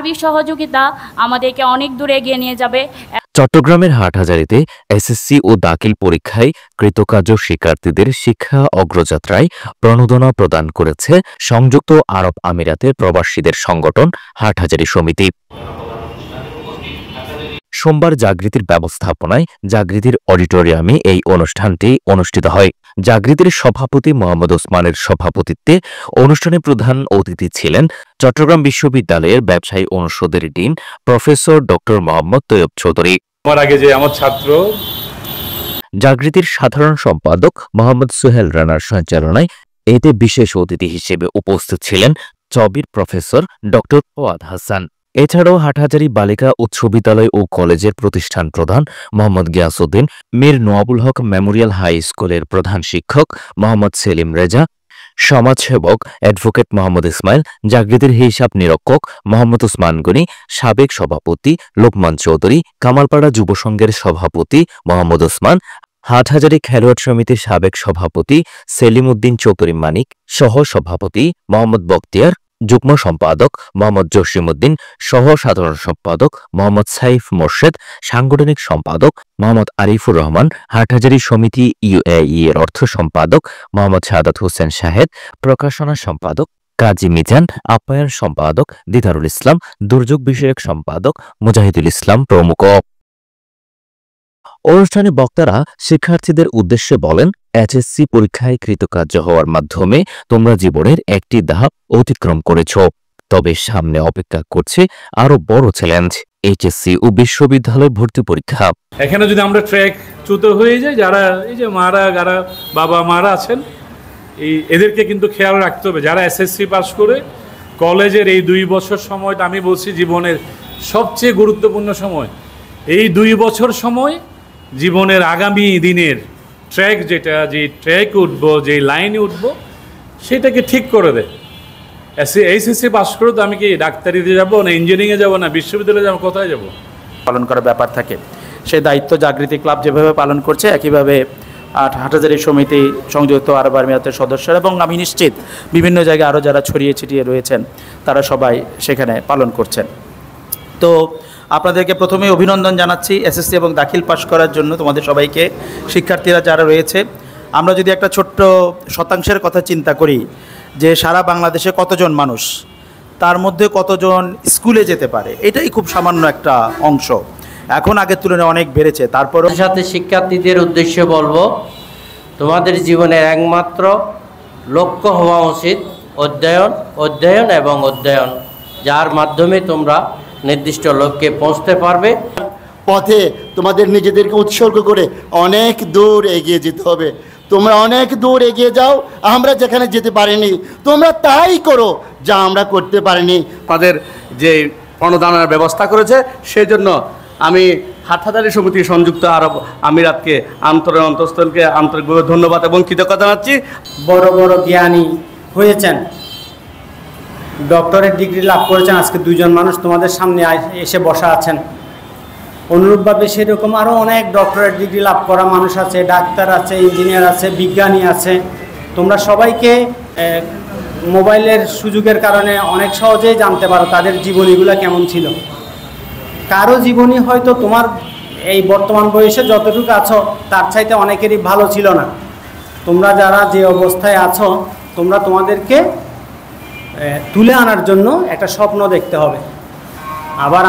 সার্বিক সহযোগিতা আমাদেরকে অনেক দূরে এগিয়ে নিয়ে যাবে। চট্টগ্রামের হাটহাজারীতে এসএসসি ও দাখিল পরীক্ষায় কৃতকার্য শিক্ষার্থীদের শিক্ষা অগ্রযাত্রায় প্রণোদনা প্রদান করেছে সংযুক্ত আরব আমিরাতের প্রবাসীদের সংগঠন হাটহাজারী সমিতি। সোমবার জাগৃতির ব্যবস্থাপনায় জাগৃতির অডিটোরিয়ামে এই অনুষ্ঠানটি অনুষ্ঠিত হয়। জাগৃতির সভাপতি মোহাম্মদ ওসমানের সভাপতিত্বে অনুষ্ঠানে প্রধান অতিথি ছিলেন চট্টগ্রাম বিশ্ববিদ্যালয়ের ব্যবসায়ী অনুষদের dean professor doctor Mohammad Taiyab Chowdhury. আমার ছাত্র জাগৃতির সাধারণ সম্পাদক মোহাম্মদ সোহেল রানার সঞ্চালনায় এতে বিশেষ অতিথি হিসেবে উপস্থিত ছিলেন চবির প্রফেসর ডক্টর ফোয়াদ হাসান। এছাড়াও হাটহাজারী বালিকা উচ্চ বিদ্যালয় ও কলেজের প্রতিষ্ঠান প্রধান মোহাম্মদ গিয়াসউদ্দিন, মীর নোয়াবুল হক মেমোরিয়াল হাই স্কুলের প্রধান শিক্ষক মোহাম্মদ সেলিম রেজা, সমাজসেবক অ্যাডভোকেট মোহাম্মদ ইসমাইল, জাগৃতির হিসাব নিরীক্ষক মোহাম্মদ ওসমান গনি, সাবেক সভাপতি লোকমান চৌধুরী, কামালপাড়া যুব সংঘের সভাপতি মোহাম্মদ ওসমান, হাটহাজারী খেলোয়াড় সমিতির সাবেক সভাপতি সেলিম উদ্দিন চৌধুরী মানিক, সহ সভাপতি মোহাম্মদ বখতিয়ার, যুগ্ম সম্পাদক মোহাম্মদ জসিমউদ্দিন, সহ সাধারণ সম্পাদক মোহাম্মদ সাইফ মোর্শেদ, সাংগঠনিক সম্পাদক মোহাম্মদ আরিফুর রহমান, হাটহাজারী সমিতি ইউএই এর অর্থ সম্পাদক মোহাম্মদ সাদাত হোসেন শাহেদ, প্রকাশনা সম্পাদক কাজী মিজান, আপ্যায়ন সম্পাদক দিদারুল ইসলাম, দুর্যোগ বিষয়ক সম্পাদক মুজাহিদুল ইসলাম প্রমুখ। অনুষ্ঠানে বক্তারা শিক্ষার্থীদের উদ্দেশ্যে বলেন, এইচএসসি পরীক্ষায় কৃতকার্য হওয়ার মাধ্যমে তোমরা জীবনের একটি ধাপ অতিক্রম করেছ, তবে সামনে অপেক্ষা করছে আরো বড় চ্যালেঞ্জ, এইচএসসি ও বিশ্ববিদ্যালয় ভর্তি পরীক্ষা। এখানে যদি আমরা ট্র্যাকচ্যুত হয়ে যাই, যারা এই যে যারা বাবা মারা আছেন, এদেরকে কিন্তু খেয়াল রাখতে হবে। যারা এসএসসি পাস করে কলেজের এই 2 বছর সময়টা আমি বলছি জীবনের সবচেয়ে গুরুত্বপূর্ণ সময়। এই 2 বছর সময় জীবনের আগামী দিনের যে ট্র্যাক উঠবো, যে লাইনে উঠবো, সেটাকে ঠিক করে দেয়। এইচএসসি পাস করে তো আমি কি ডাক্তারিতে যাবো না ইঞ্জিনিয়ারিংয়ে যাবো না বিশ্ববিদ্যালয়ে যাবো, কোথায় যাবো? পালন করার ব্যাপার থাকে। সেই দায়িত্ব জাগৃতি ক্লাব যেভাবে পালন করছে, একইভাবে হাটহাজারী সমিতি, সংযুক্ত আরব আমিরাতের সদস্যরা এবং আমি নিশ্চিত বিভিন্ন জায়গায় আরও যারা ছড়িয়ে ছিটিয়ে রয়েছেন তারা সবাই সেখানে পালন করছেন। তো আপনাদেরকে প্রথমেই অভিনন্দন জানাচ্ছি এসএসসি এবং দাখিল পাশ করার জন্য তোমাদের সবাইকে। শিক্ষার্থীরা যারা রয়েছে, আমরা যদি একটা ছোট্ট শতাংশের কথা চিন্তা করি যে সারা বাংলাদেশে কতজন মানুষ, তার মধ্যে কতজন স্কুলে যেতে পারে, এটাই খুব সামান্য একটা অংশ। এখন আগের তুলনায় অনেক বেড়েছে। তারপর সাথে শিক্ষার্থীদের উদ্দেশ্যে বলবো, তোমাদের জীবনের একমাত্র লক্ষ্য হওয়া উচিত অধ্যয়ন, অধ্যয়ন এবং অধ্যয়ন, যার মাধ্যমে তোমরা নির্দিষ্ট লক্ষ্যে পৌঁছতে পারবে। পথে তোমাদের নিজেদেরকে উৎসর্গ করে অনেক দূর এগিয়ে যেতে হবে। তোমরা অনেক দূর এগিয়ে যাও, আমরা যেখানে যেতে পারিনি তোমরা তাই করো যা আমরা করতে পারিনি। তাদের যে প্রণোদনার ব্যবস্থা করেছে, সেজন্য আমি হাটহাজারী সমিতি সংযুক্ত আরব আমিরাতকে অন্তঃস্থলকে আন্তরিকভাবে ধন্যবাদ এবং কৃতজ্ঞতা জানাচ্ছি। বড় বড় জ্ঞানী হয়েছেন, ডক্টরেট ডিগ্রি লাভ করেছেন, আজকে 2 জন মানুষ তোমাদের সামনে এসে বসা আছেন। অনুরূপভাবে সেরকম আরও অনেক ডক্টরেট ডিগ্রি লাভ করা মানুষ আছে, ডাক্তার আছে, ইঞ্জিনিয়ার আছে, বিজ্ঞানী আছে। তোমরা সবাইকে মোবাইলের সুযোগের কারণে অনেক সহজেই জানতে পারো তাদের জীবনীগুলো কেমন ছিল। কারো জীবনী হয়তো তোমার এই বর্তমান বয়সে যতটুকু আছো তার চাইতে অনেকেরই ভালো ছিল না। তোমরা যারা যে অবস্থায় আছো, তোমরা তোমাদেরকে তুলে আনার জন্য একটা স্বপ্ন দেখতে হবে। আবার